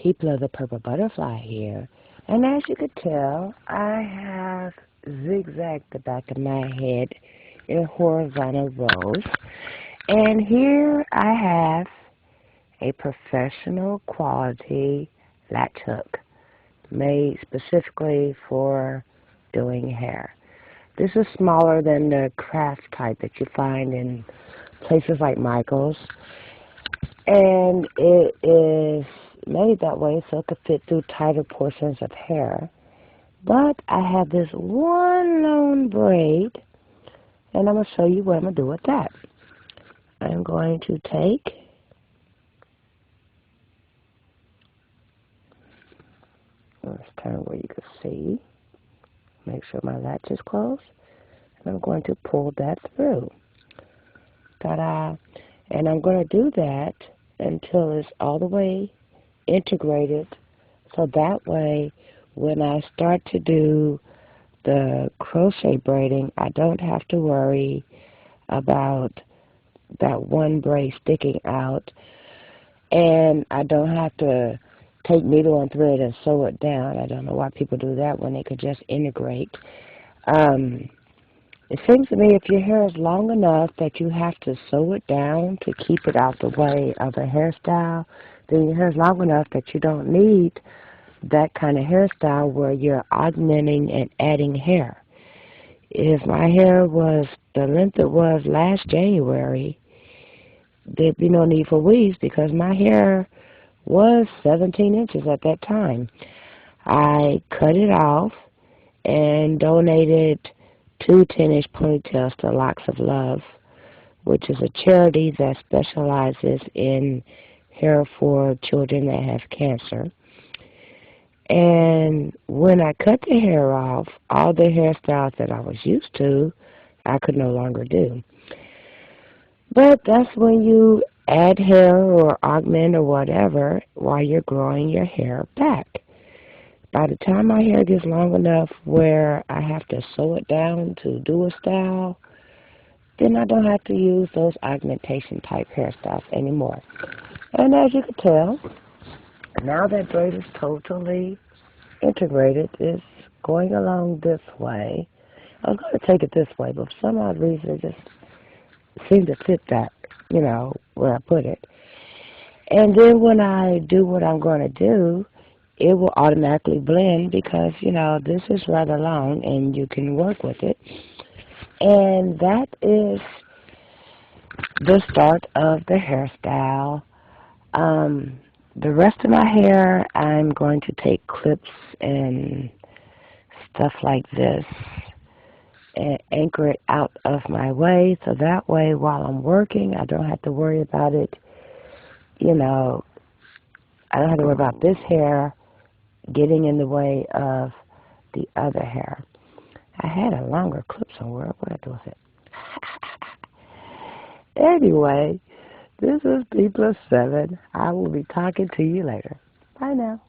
people of the purple butterfly here. And as you could tell, I have zigzagged the back of my head in horizontal rows. And here I have a professional quality latch hook made specifically for doing hair. This is smaller than the craft type that you find in places like Michael's. And it is made that way so it could fit through tighter portions of hair. But I have this one lone braid, and I'm going to show you what I'm going to do with that. I'm going to take let's turn where you can see. Make sure my latch is closed. And I'm going to pull that through. Ta-da! And I'm going to do that until it's all the way integrated. So that way, when I start to do the crochet braiding, I don't have to worry about that one braid sticking out. And I don't have to take needle and thread and sew it down. I don't know why people do that when they could just integrate. It seems to me if your hair is long enough that you have to sew it down to keep it out the way of a hairstyle, then your hair is long enough that you don't need that kind of hairstyle where you're augmenting and adding hair. If my hair was the length it was last January, there'd be no need for weaves because my hair was 17 inches at that time. I cut it off and donated 2 10-inch ponytails to Locks of Love, which is a charity that specializes in hair for children that have cancer. And when I cut the hair off, all the hairstyles that I was used to, I could no longer do. But that's when you add hair or augment or whatever while you're growing your hair back. By the time my hair gets long enough where I have to sew it down to do a style, then I don't have to use those augmentation type hairstyles anymore. And as you can tell, now that braid is totally integrated, it's going along this way. I was going to take it this way, but for some odd reason it just seemed to fit that, where I put it. And then when I do what I'm going to do, it will automatically blend because, this is rather long and you can work with it. And that is the start of the hairstyle. The rest of my hair, I'm going to take clips and stuff like this and anchor it out of my way so that way while I'm working, I don't have to worry about it, I don't have to worry about this hair getting in the way of the other hair. I had a longer clip somewhere. What did I do with it? Anyway, this is B+7. I will be talking to you later. Bye now.